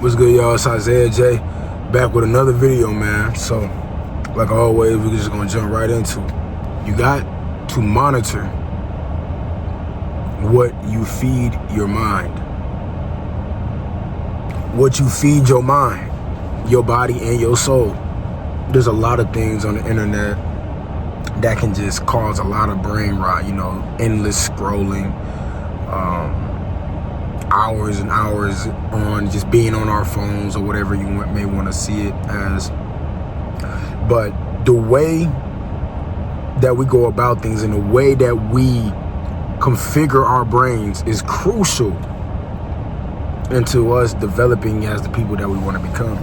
What's good, y'all? It's Isaiah J. Back with another video, man. So, like always, we're just gonna jump right into it. You got to monitor what you feed your mind. What you feed your mind, your body, and your soul. There's a lot of things on the internet that can just cause a lot of brain rot, endless scrolling, hours and hours on just being on our phones or whatever you may want to see it as. But the way that we go about things and the way that we configure our brains is crucial into us developing as the people that we want to become.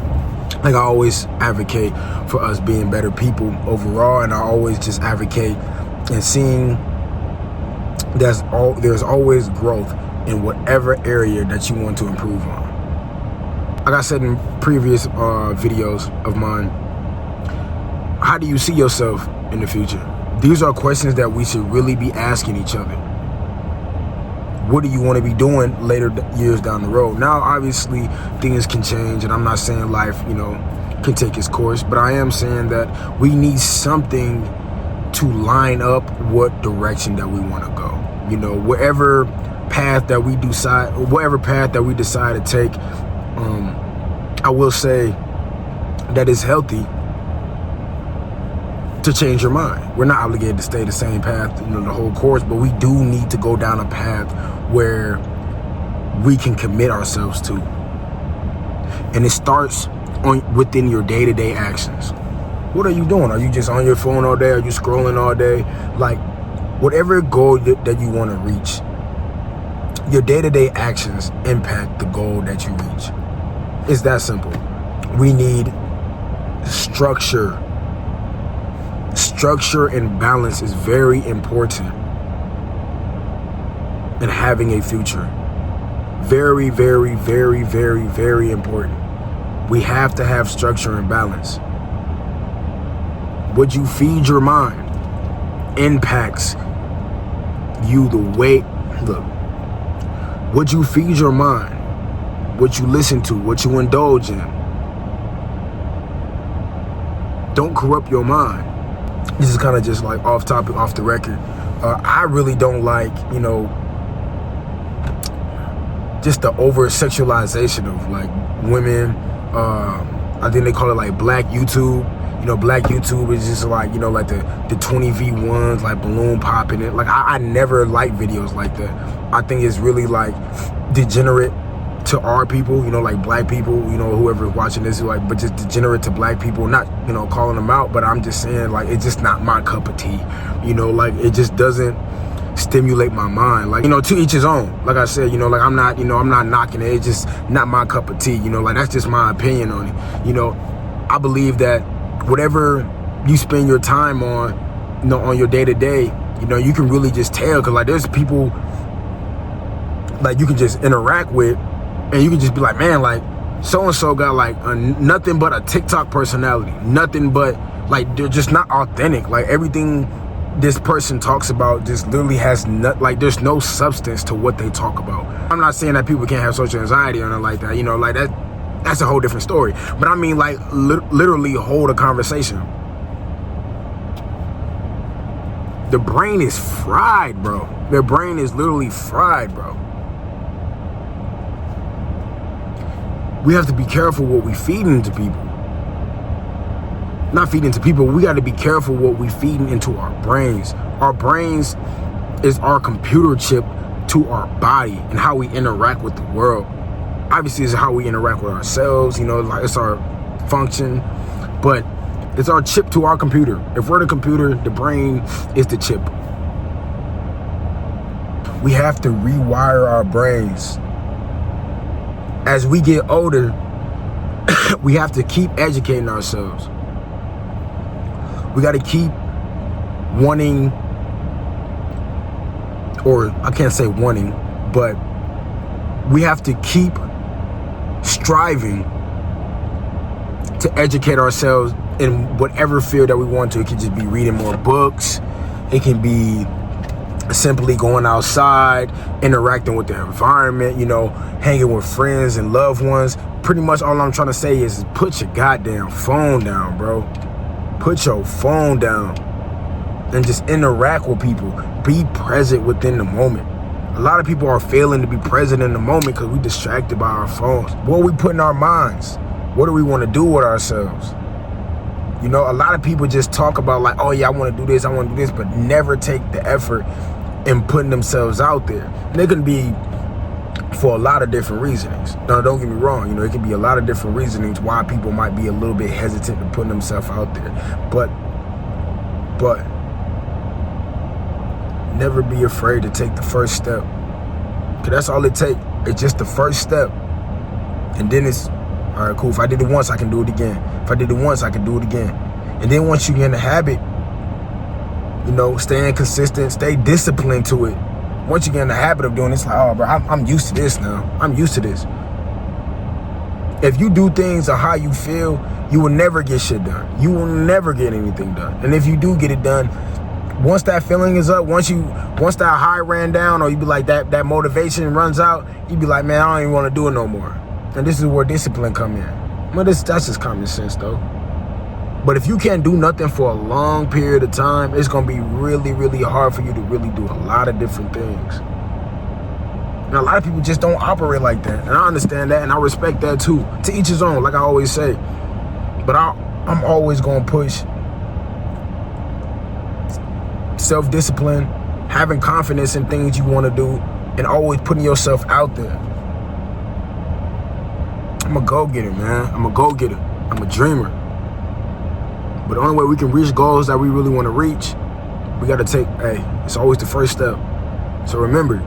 Like, I always advocate for us being better people overall, and I always just advocate and seeing there's always growth in whatever area that you want to improve on. Like I said in previous videos of mine, how do you see yourself in the future? These are questions that we should really be asking each other. What do you want to be doing later years down the road? Now, obviously, things can change, and I'm not saying life, can take its course, but I am saying that we need something to line up what direction that we want to go. Whatever path that we decide to take, I will say that it's healthy to change your mind. We're not obligated to stay the same path, the whole course, but we do need to go down a path where we can commit ourselves to. And it starts within your day-to-day actions. What are you doing? Are you just on your phone all day? Are you scrolling all day? Like, whatever goal that you want to reach, your day-to-day actions impact the goal that you reach. It's that simple. We need structure. Structure and balance is very important in having a future. Very, very, very, very, very important. We have to have structure and balance. What you feed your mind impacts you the way, look, what you feed your mind, what you listen to, what you indulge in. Don't corrupt your mind. This is kind of just like off topic, off the record. I really don't like, just the over sexualization of like women. I think they call it like black YouTube. Black YouTube is just like, like the 20v1s, like balloon popping it. Like, I never like videos like that. I think it's really like degenerate to our people, like black people, whoever's watching this, like, but just degenerate to black people. Not, calling them out, but I'm just saying, like, it's just not my cup of tea. Like, it just doesn't stimulate my mind. Like, to each his own. Like I said, like, I'm not knocking it. It's just not my cup of tea. Like, that's just my opinion on it. I believe that whatever you spend your time on, on your day-to-day, you can really just tell, because like there's people like you can just interact with, and you can just be like, man, like so-and-so got like nothing but a TikTok personality, nothing but, like, they're just not authentic. Like, everything this person talks about just literally has like there's no substance to what they talk about. I'm not saying that people can't have social anxiety or nothing like that, like that's a whole different story. But I mean, like, literally hold a conversation. The brain is fried, bro. Their brain is literally fried, bro. We have to be careful what we feed into people. Not feed into people, we got to be careful what we feed into our brains. Our brains is our computer chip to our body and how we interact with the world. Obviously, it's how we interact with ourselves, like it's our function, but it's our chip to our computer. If we're the computer, the brain is the chip. We have to rewire our brains. As we get older, we have to keep educating ourselves. We got to keep wanting, or I can't say wanting, but we have to keep striving to educate ourselves in whatever field that we want to. It can just be reading more books. It can be simply going outside, interacting with the environment, hanging with friends and loved ones, pretty much all I'm trying to say is put your goddamn phone down, bro. Put your phone down and just interact with people. Be present within the moment. A lot of people are failing to be present in the moment because we're distracted by our phones. What are we putting in our minds? What do we want to do with ourselves? You know, a lot of people just talk about like, oh yeah, I want to do this, I want to do this, but never take the effort in putting themselves out there. And it can be for a lot of different reasonings. Now, don't get me wrong, you know, it can be a lot of different reasonings why people might be a little bit hesitant to putting themselves out there. But never be afraid to take the first step. Cause that's all it takes. It's just the first step. And then it's, all right, cool. If I did it once, I can do it again. If I did it once, I can do it again. And then once you get in the habit, you know, staying consistent, stay disciplined to it. Once you get in the habit of doing it, it's like, oh, bro, I'm used to this now. I'm used to this. If you do things or how you feel, you will never get shit done. You will never get anything done. And if you do get it done, once that feeling is up, once that high ran down, or you be like that motivation runs out, you be like, man, I don't even want to do it no more. And this is where discipline come in. Well, that's just common sense though. But if you can't do nothing for a long period of time, it's gonna be really, really hard for you to really do a lot of different things. And a lot of people just don't operate like that. And I understand that, and I respect that too. To each his own, like I always say. But I'm always gonna push self-discipline, having confidence in things you want to do, and always putting yourself out there. I'm a go-getter, man. I'm a go-getter. I'm a dreamer. But the only way we can reach goals that we really want to reach, we got to take, it's always the first step. So remember,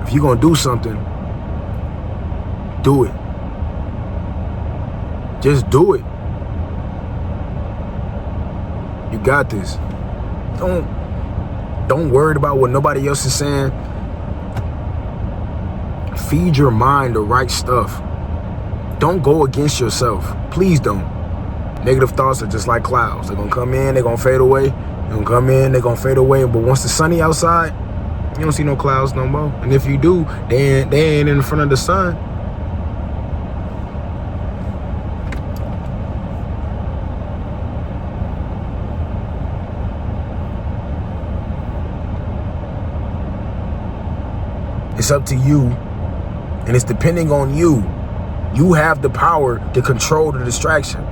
if you're going to do something, do it. Just do it. You got this. Don't worry about what nobody else is saying. Feed your mind the right stuff. Don't go against yourself. Please don't. Negative thoughts are just like clouds. They're going to come in, they're going to fade away. They're going to come in, they're going to fade away. But once it's sunny outside, you don't see no clouds no more. And if you do, they ain't in front of the sun. It's up to you, and it's depending on you. You have the power to control the distraction.